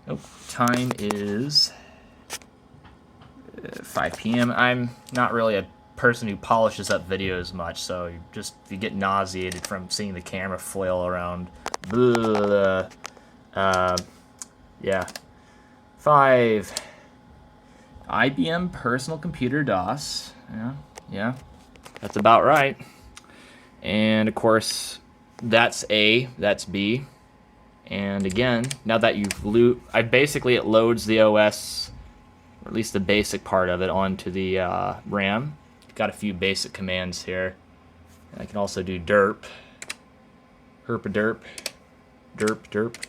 Nope. Time is 5 p.m. I'm not really a person who polishes up videos much, so if you get nauseated from seeing the camera flail around. Blah, yeah. 5. IBM Personal Computer DOS. Yeah. That's about right. And of course, that's A, that's B. And again, now that it loads the OS, or at least the basic part of it, onto the RAM. Got a few basic commands here. And I can also do derp, herp-a-derp, derp.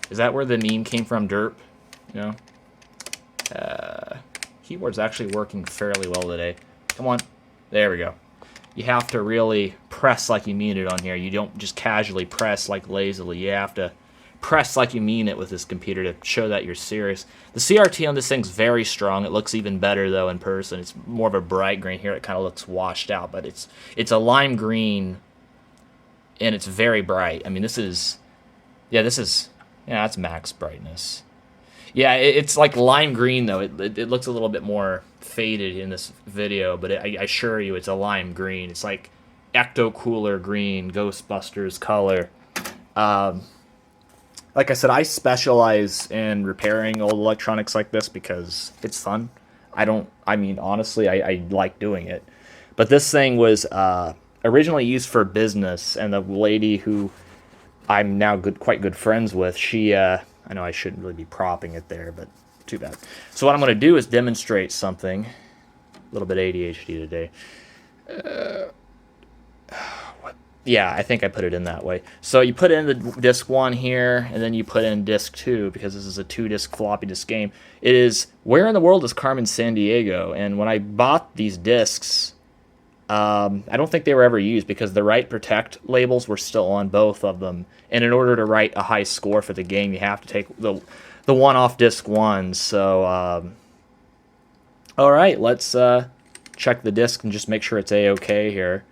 Is that where the meme came from, derp? You know? Keyboard's actually working fairly well today. Come on. There we go. You have to really press like you mean it on here. You don't just casually press like lazily. You have to press like you mean it with this computer to show that you're serious. The CRT on this thing's very strong. It looks even better though in person. It's more of a bright green. Here it kind of looks washed out, but it's a lime green and it's very bright. I mean, that's max brightness. Yeah, it's like lime green though. It looks a little bit more faded in this video, but I assure you it's a lime green. It's like Ecto Cooler green, Ghostbusters color. Like I said, I specialize in repairing old electronics like this because it's fun. Honestly, I like doing it. But this thing was originally used for business, and the lady who I'm now quite good friends with, she, I know I shouldn't really be propping it there, but too bad. So what I'm going to do is demonstrate something. A little bit ADHD today. Yeah, I think I put it in that way. So you put in the disc 1 here, and then you put in disc 2, because this is a 2-disc floppy disk game. It is, where in the world is Carmen Sandiego? And when I bought these discs, I don't think they were ever used, because the write protect labels were still on both of them. And in order to write a high score for the game, you have to take the one off disc 1. So, all right, let's check the disc and just make sure it's A-okay here.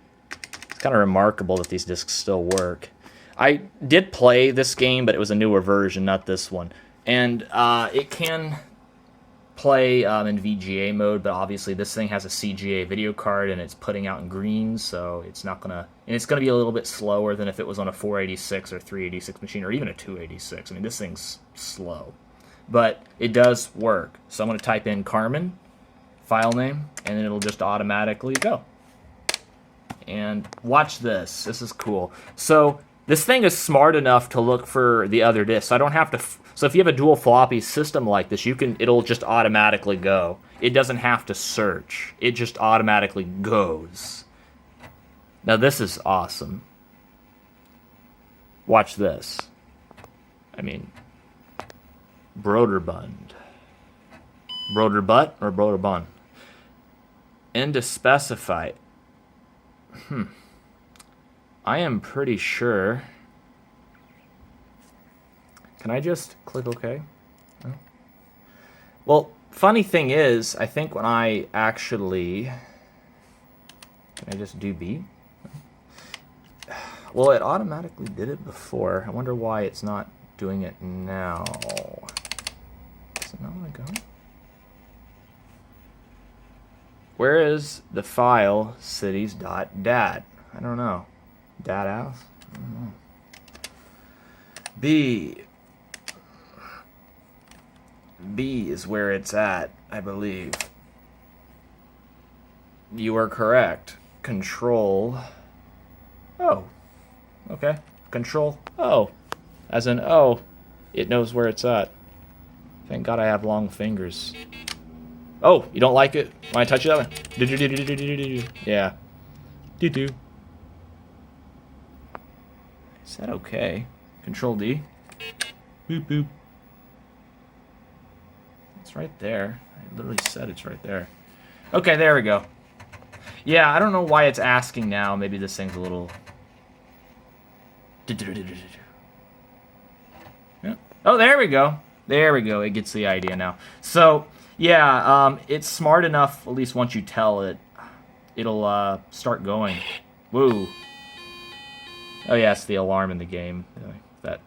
Kind of remarkable that these discs still work. I did play this game, but it was a newer version, not this one. And it can play in VGA mode, but obviously this thing has a CGA video card and it's putting out in green, so it's not gonna, and it's gonna be a little bit slower than if it was on a 486 or 386 machine, or even a 286. I mean, this thing's slow, but it does work. So I'm gonna type in Carmen, file name, and then it'll just automatically go. And watch this. This is cool. So this thing is smart enough to look for the other discs. So I don't have to. So if you have a dual floppy system like this, it'll just automatically go. It doesn't have to search. It just automatically goes. Now this is awesome. Watch this. I mean, Broderbund. Broderbutt or Broderbund? And to specify. I am pretty sure. Can I just click OK? No? Well, funny thing is, I think when I actually... Can I just do B? Well, it automatically did it before. I wonder why it's not doing it now. Does it not want to go? Where is the file cities.dat? I don't know. Dat house? I don't know. B is where it's at, I believe. You are correct. Control. Oh. Okay. Control O. As in O. It knows where it's at. Thank God I have long fingers. Oh, you don't like it? When I touch it that way? Yeah. Do-do. Is that okay? Control D. Boop, boop. It's right there. I literally said it's right there. Okay, there we go. Yeah, I don't know why it's asking now. Maybe this thing's a little... Yeah. Oh, there we go. There we go. It gets the idea now. So... yeah, it's smart enough, at least once you tell it, it'll start going. Woo. Oh yeah, it's the alarm in the game. That.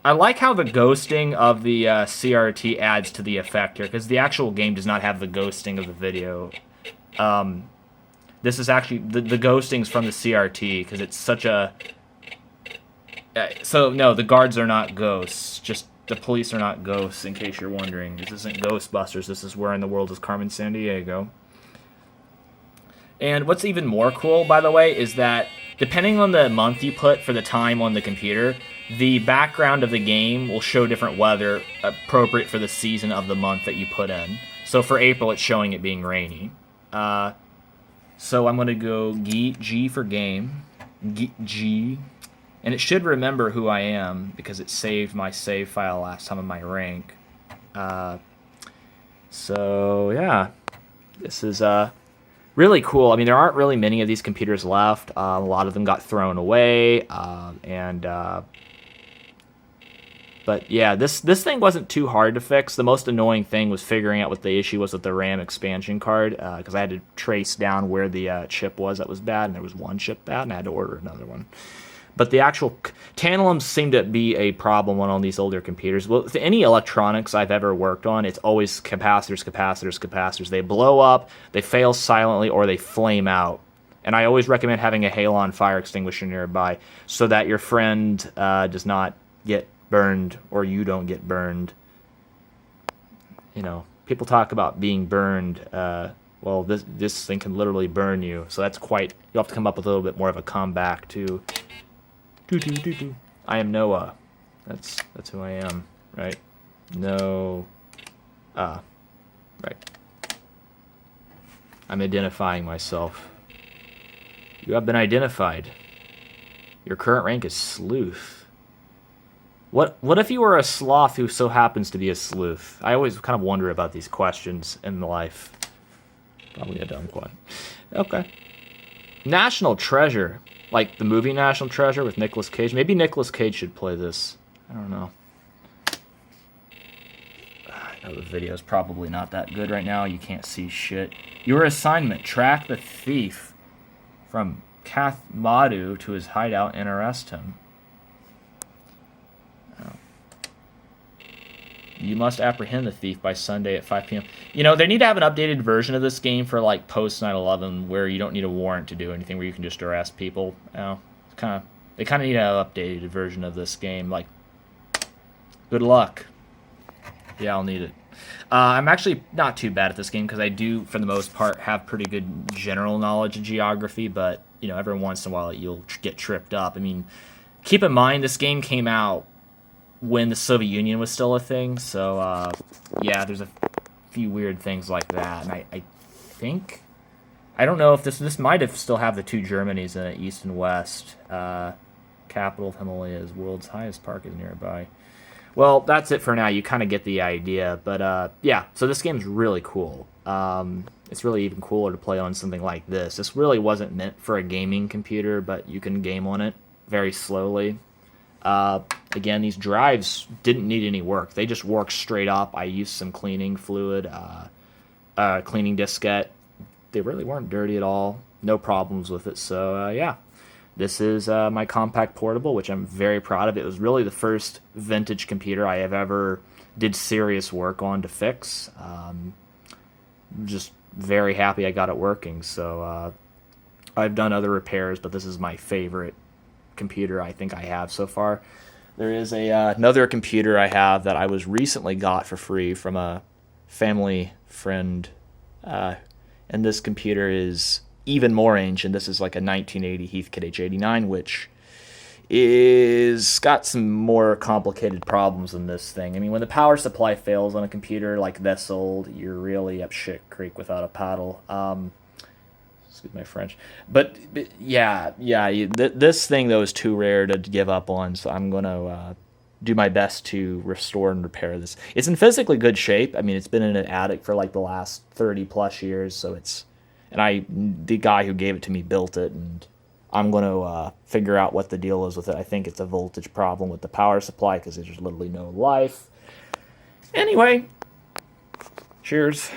I like how the ghosting of the CRT adds to the effect here, because the actual game does not have the ghosting of the video. This is actually the ghosting's from the CRT, because it's such a... so, no, the guards are not ghosts. Just the police are not ghosts, in case you're wondering. This isn't Ghostbusters. This is Where in the World is Carmen Sandiego. And what's even more cool, by the way, is that depending on the month you put for the time on the computer, the background of the game will show different weather appropriate for the season of the month that you put in. So for April, it's showing it being rainy. So I'm going to go G for game. G. And it should remember who I am because it saved my save file last time in my rank. So, yeah. This is... really cool. I mean, there aren't really many of these computers left. A lot of them got thrown away, but yeah, this thing wasn't too hard to fix. The most annoying thing was figuring out what the issue was with the RAM expansion card, because I had to trace down where the chip was that was bad, and there was one chip bad, and I had to order another one. But the actual tantalums seem to be a problem on all these older computers. Well, with any electronics I've ever worked on, it's always capacitors. They blow up, they fail silently, or they flame out. And I always recommend having a halon fire extinguisher nearby so that your friend does not get burned or you don't get burned. You know, people talk about being burned. Well, this thing can literally burn you. So that's quite... You'll have to come up with a little bit more of a comeback to... I am Noah. That's who I am, right? No. Right. I'm identifying myself. You have been identified. Your current rank is sleuth. What if you were a sloth who so happens to be a sleuth? I always kind of wonder about these questions in life. Probably a dumb one. Okay. National Treasure. Like the movie National Treasure with Nicolas Cage. Maybe Nicolas Cage should play this. I don't know. I know the video's probably not that good right now. You can't see shit. Your assignment. Track the thief from Kathmandu to his hideout and arrest him. Oh. You must apprehend the thief by Sunday at 5 p.m. You know, they need to have an updated version of this game for, like, post 9/11 where you don't need a warrant to do anything, where you can just arrest people. You know, they kind of need to have an updated version of this game. Like, good luck. Yeah, I'll need it. I'm actually not too bad at this game because I do, for the most part, have pretty good general knowledge of geography, but, you know, every once in a while you'll get tripped up. I mean, keep in mind this game came out when the Soviet Union was still a thing, so yeah, there's a few weird things like that, and I think, I don't know if this might have still have the two Germanys in it, East and West. Capital of Himalayas, world's highest park is nearby. Well, that's it for now. You kind of get the idea, but yeah, so this game's really cool. It's really even cooler to play on something like this. This really wasn't meant for a gaming computer, but you can game on it very slowly. Again, these drives didn't need any work. They just work straight up. I used some cleaning fluid, cleaning diskette. They really weren't dirty at all. No problems with it. So, yeah. This is my Compaq Portable, which I'm very proud of. It was really the first vintage computer I have ever did serious work on to fix. Just very happy I got it working. So, I've done other repairs, but this is my favorite computer I think I have so far. There is another computer I have that I was recently got for free from a family friend, and this computer is even more ancient. This is like a 1980 Heathkit H89, which is got some more complicated problems than this thing. I mean, when the power supply fails on a computer like this old, you're really up shit creek without a paddle. Excuse my French, but yeah. This thing though is too rare to give up on, so I'm gonna do my best to restore and repair this. It's in physically good shape. I mean, it's been in an attic for like the last 30 plus years, so it's. And the guy who gave it to me built it, and I'm gonna figure out what the deal is with it. I think it's a voltage problem with the power supply because there's literally no life. Anyway, cheers.